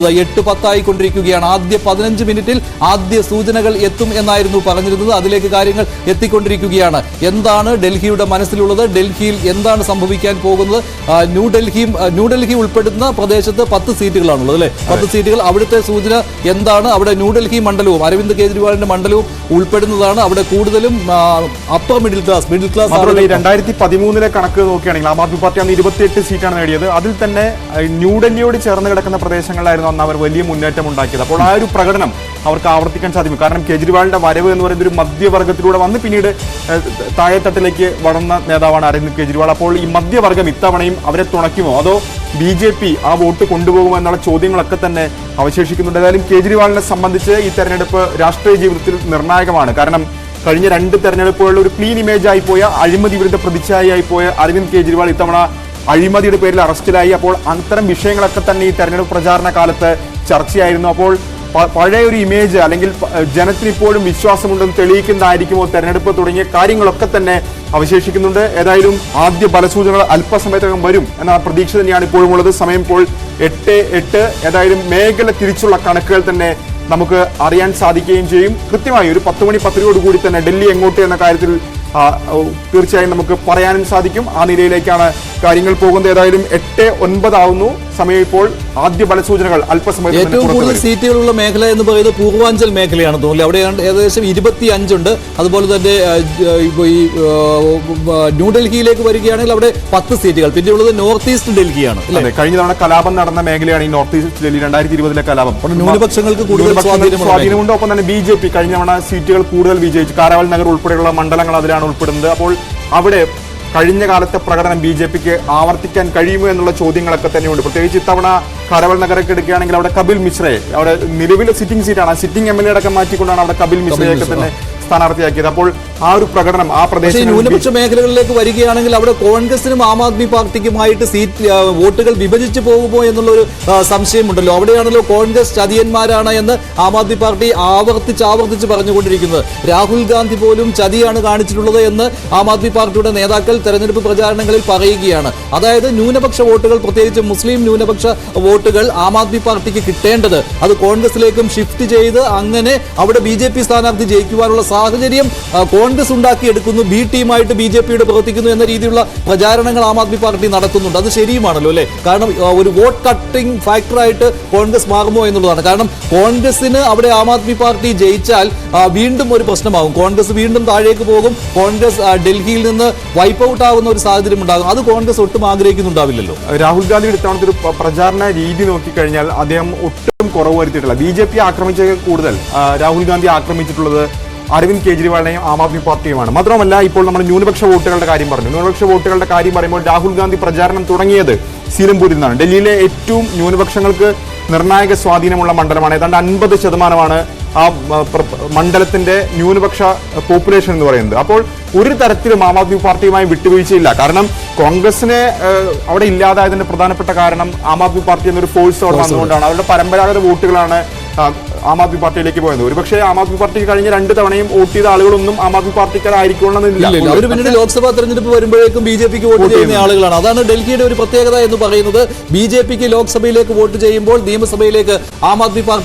8:10 ആദ്യ 15 മിനിറ്റിൽ ആദ്യ സൂചനകൾ എത്തും എന്നായിരുന്നു പറഞ്ഞിരുന്നത്. അതിലേക്ക് കാര്യങ്ങൾ എത്തിക്കൊണ്ടിരിക്കുകയാണ്. എന്താണ് ഡൽഹിയുടെ മനസ്സിലുള്ളത്? ഡൽഹിയിൽ എന്താണ് സംഭവിക്കാൻ പോകുന്നത്? ന്യൂഡൽഹി ഉൾപ്പെടുന്ന പ്രദേശത്ത് 10 സീറ്റുകളാണുള്ളത് അല്ലെ? 10 സീറ്റുകൾ. അവിടുത്തെ സൂചന എന്താണ്? അവിടെ ന്യൂഡൽഹി മണ്ഡലവും അരവിന്ദ് കെജ്രിവാളിന്റെ മണ്ഡലവും ഉൾപ്പെടുന്നതാണ്. അവിടെ കൂടുതലും അപ്പർ മിഡിൽ ക്ലാസ് 2013 കണക്ക് നോക്കുകയാണെങ്കിൽ ആം ആദ്മി പാർട്ടി അന്ന് 28 സീറ്റാണ് നേടിയത്. അതിൽ തന്നെ ന്യൂഡൽഹിയോട് ചേർന്ന് കിടക്കുന്ന പ്രദേശങ്ങളിലായിരുന്നു അന്ന് അവർ വലിയ മുന്നേറ്റം ഉണ്ടാക്കിയത്. അപ്പോൾ ആ ഒരു പ്രകടനം അവർക്ക് ആവർത്തിക്കാൻ സാധിക്കും. കാരണം കേജ്രിവാളിന്റെ വരവ് എന്ന് പറയുന്ന ഒരു മധ്യവർഗത്തിലൂടെ വന്ന് പിന്നീട് താഴെത്തട്ടിലേക്ക് വളർന്ന നേതാവാണ് അരവിന്ദ് കെജ്രിവാൾ. അപ്പോൾ ഈ മധ്യവർഗം ഇത്തവണയും അവരെ തുണയ്ക്കുമോ അതോ BJP ആ വോട്ട് കൊണ്ടുപോകുമോ എന്നുള്ള ചോദ്യങ്ങളൊക്കെ തന്നെ അവശേഷിക്കുന്നുണ്ട്. ഏതായാലും കേജ്രിവാളിനെ സംബന്ധിച്ച് ഈ തെരഞ്ഞെടുപ്പ് രാഷ്ട്രീയ ജീവിതത്തിൽ നിർണായകമാണ്. കാരണം കഴിഞ്ഞ 2 തെരഞ്ഞെടുപ്പുകളിൽ ഒരു ക്ലീൻ ഇമേജ് ആയി പോയ, അഴിമതി വിരുദ്ധ പ്രതിച്ഛായയായി പോയ അരവിന്ദ് കെജ്രിവാൾ ഇത്തവണ അഴിമതിയുടെ പേരിൽ അറസ്റ്റിലായി. അപ്പോൾ അത്തരം വിഷയങ്ങളൊക്കെ തന്നെ ഈ തെരഞ്ഞെടുപ്പ് പ്രചാരണ കാലത്ത് ചർച്ചയായിരുന്നു. അപ്പോൾ പഴയ ഒരു ഇമേജ് അല്ലെങ്കിൽ ജനത്തിന് ഇപ്പോഴും വിശ്വാസമുണ്ടെന്ന് തെളിയിക്കുന്നതായിരിക്കുമോ തെരഞ്ഞെടുപ്പ് തുടങ്ങിയ കാര്യങ്ങളൊക്കെ തന്നെ അവശേഷിക്കുന്നുണ്ട്. ഏതായാലും ആദ്യ ഫലസൂചനകൾ അല്പസമയത്തകം വരും എന്ന പ്രതീക്ഷ തന്നെയാണ് ഇപ്പോഴും ഉള്ളത്. സമയം ഇപ്പോൾ 8:08. ഏതായാലും മേഖല തിരിച്ചുള്ള കണക്കുകൾ തന്നെ നമുക്ക് അറിയാൻ സാധിക്കുകയും ചെയ്യും. കൃത്യമായി ഒരു 10 മണി 10 കൂടി തന്നെ ഡൽഹി എങ്ങോട്ട് എന്ന കാര്യത്തിൽ തീർച്ചയായും നമുക്ക് പറയാനും സാധിക്കും. ആ നിലയിലേക്കാണ് കാര്യങ്ങൾ പോകുന്നത്. ഏതായാലും 8:09 ആവുന്നു. സമയം ഇപ്പോൾ ആദ്യ ഫലസൂചനകൾ അല്പസമയം. ഏറ്റവും കൂടുതൽ സീറ്റുകളുള്ള മേഖല എന്ന് പറയുന്നത് പൂർവാഞ്ചൽ മേഖലയാണ് തോന്നുന്നത്. അവിടെ ഏകദേശം 25 ഉണ്ട്. അതുപോലെ തന്നെ ഈ ന്യൂഡൽഹിയിലേക്ക് വരികയാണെങ്കിൽ അവിടെ 10 സീറ്റുകൾ. പിന്നെയുള്ളത് നോർത്ത് ഈസ്റ്റ് ഡൽഹിയാണ്. കഴിഞ്ഞ തവണ കലാപം നടന്ന മേഖലയാണ് ഈ നോർത്ത് ഈസ്റ്റ് ഡൽഹി. 2020 കലാപം. ന്യൂനപക്ഷങ്ങൾക്ക് കൂടുതൽ സ്വാധീനമുണ്ട്. ഒപ്പം തന്നെ BJP കഴിഞ്ഞ തവണ സീറ്റുകൾ കൂടുതൽ വിജയിച്ചു. കാരാവൽ നഗർ ഉൾപ്പെടെയുള്ള മണ്ഡലങ്ങൾ അതിലാണ് ഉൾപ്പെടുന്നത്. അപ്പോൾ അവിടെ കഴിഞ്ഞ കാലത്തെ പ്രകടനം BJPക്ക് ആവർത്തിക്കാൻ കഴിയുമോ എന്നുള്ള ചോദ്യങ്ങളൊക്കെ തന്നെയുണ്ട്. പ്രത്യേകിച്ച് ഇത്തവണ കാരാവൽ നഗരൊക്കെ എടുക്കുകയാണെങ്കിൽ അവിടെ കപിൽ മിശ്രയെ, അവിടെ നിലവിലെ സിറ്റിംഗ് സീറ്റാണ്, ആ സിറ്റിംഗ് MLA അടക്കം മാറ്റിക്കൊണ്ടാണ് അവിടെ കപിൽ മിശ്രയൊക്കെ തന്നെ സ്ഥാനാർത്ഥിയാക്കിയത്. അപ്പോൾ ആ ഒരു പ്രകടനം ആ പ്രദേശം ന്യൂനപക്ഷ മേഖലകളിലേക്ക് വരികയാണെങ്കിൽ അവിടെ കോൺഗ്രസിനും ആം ആദ്മി പാർട്ടിക്കുമായിട്ട് വോട്ടുകൾ വിഭജിച്ചു പോകുമോ എന്നുള്ളൊരു സംശയമുണ്ടല്ലോ. അവിടെയാണല്ലോ കോൺഗ്രസ് ചതിയന്മാരാണ് എന്ന് ആം ആദ്മി പാർട്ടി ആവർത്തിച്ച് പറഞ്ഞുകൊണ്ടിരിക്കുന്നത്. രാഹുൽ ഗാന്ധി പോലും ചതിയാണ് കാണിച്ചിട്ടുള്ളത് എന്ന് ആം ആദ്മി പാർട്ടിയുടെ നേതാക്കൾ തെരഞ്ഞെടുപ്പ് പ്രചാരണങ്ങളിൽ പറയുകയാണ്. അതായത് ന്യൂനപക്ഷ വോട്ടുകൾ, പ്രത്യേകിച്ച് മുസ്ലിം ന്യൂനപക്ഷ വോട്ടുകൾ ആം ആദ്മി പാർട്ടിക്ക് കിട്ടേണ്ടത് അത് കോൺഗ്രസിലേക്കും ഷിഫ്റ്റ് ചെയ്ത് അങ്ങനെ അവിടെ BJP സ്ഥാനാർത്ഥി ജയിക്കുവാനുള്ള സാഹചര്യം കോൺഗ്രസ് ഉണ്ടാക്കിയെടുക്കുന്നു. B ടീമായിട്ട് BJPയുടെ പ്രവർത്തിക്കുന്നു എന്ന രീതിയിലുള്ള പ്രചാരണങ്ങൾ ആം ആദ്മി പാർട്ടി നടത്തുന്നുണ്ട്. അത് ശരിയുമാണല്ലോ അല്ലെ? കാരണം ഒരു വോട്ട് കട്ടിംഗ് ഫാക്ടറായിട്ട് കോൺഗ്രസ് മാറുമോ എന്നുള്ളതാണ്. കാരണം കോൺഗ്രസിന് അവിടെ ആം ആദ്മി പാർട്ടി ജയിച്ചാൽ വീണ്ടും ഒരു പ്രശ്നമാകും. കോൺഗ്രസ് വീണ്ടും താഴേക്ക് പോകും. കോൺഗ്രസ് ഡൽഹിയിൽ നിന്ന് വൈപ്പ് ഔട്ട് ആകുന്ന ഒരു സാഹചര്യം ഉണ്ടാകും. അത് കോൺഗ്രസ് ഒട്ടും ആഗ്രഹിക്കുന്നുണ്ടാവില്ലല്ലോ. രാഹുൽ ഗാന്ധിയുടെ ഇത്തവണത്തെ ഒരു പ്രചാരണ രീതി നോക്കിക്കഴിഞ്ഞാൽ അദ്ദേഹം ഒട്ടും കുറവ് വരുത്തിയിട്ടില്ല. BJP ആക്രമിച്ച കൂടുതൽ രാഹുൽ ഗാന്ധി ആക്രമിച്ചിട്ടുള്ളത് അരവിന്ദ് കെജ്രിവാളിനെയും ആം ആദ്മി പാർട്ടിയുമാണ്. മാത്രമല്ല ഇപ്പോൾ നമ്മൾ ന്യൂനപക്ഷ വോട്ടുകളുടെ കാര്യം പറഞ്ഞു. ന്യൂനപക്ഷ വോട്ടുകളുടെ കാര്യം പറയുമ്പോൾ രാഹുൽ ഗാന്ധി പ്രചാരണം തുടങ്ങിയത് സീലംപൂരിൽ നിന്നാണ്. ഡൽഹിയിലെ ഏറ്റവും ന്യൂനപക്ഷങ്ങൾക്ക് നിർണായക സ്വാധീനമുള്ള മണ്ഡലമാണ്. ഏതാണ്ട് 50% ആ മണ്ഡലത്തിന്റെ ന്യൂനപക്ഷ പോപ്പുലേഷൻ എന്ന് പറയുന്നത്. അപ്പോൾ ഒരു തരത്തിലും ആം ആദ്മി പാർട്ടിയുമായി വിട്ടുവീഴ്ചയില്ല. കാരണം കോൺഗ്രസിനെ അവിടെ ഇല്ലാതായതിന്റെ പ്രധാനപ്പെട്ട കാരണം ആം ആദ്മി പാർട്ടി എന്നൊരു ഫോഴ്സ് അവിടെ വന്നുകൊണ്ടാണ്. അവരുടെ പരമ്പരാഗത വോട്ടുകളാണ് ആം ആദ്മി പാർട്ടിയിലേക്ക് പോയത്. ഒരുപക്ഷെ ആം ആദ്മി പാർട്ടിക്ക് കഴിഞ്ഞ 2 തവണയും വോട്ട് ചെയ്ത ആളുകളൊന്നും ആം ആദ്മി പാർട്ടിക്കാരായിരിക്കണമെന്നില്ല. അവർ പിന്നീട് ലോക്സഭാ തെരഞ്ഞെടുപ്പ് വരുമ്പോഴേക്കും BJPക്ക് വോട്ട് ചെയ്യുന്ന ആളുകളാണ്. അതാണ് ഡൽഹിയുടെ ഒരു പ്രത്യേകത എന്ന് പറയുന്നത്. BJPക്ക് ലോക്സഭയിലേക്ക് വോട്ട് ചെയ്യുമ്പോൾ നിയമസഭയിലേക്ക് ആം ആദ്മി പാർട്ടി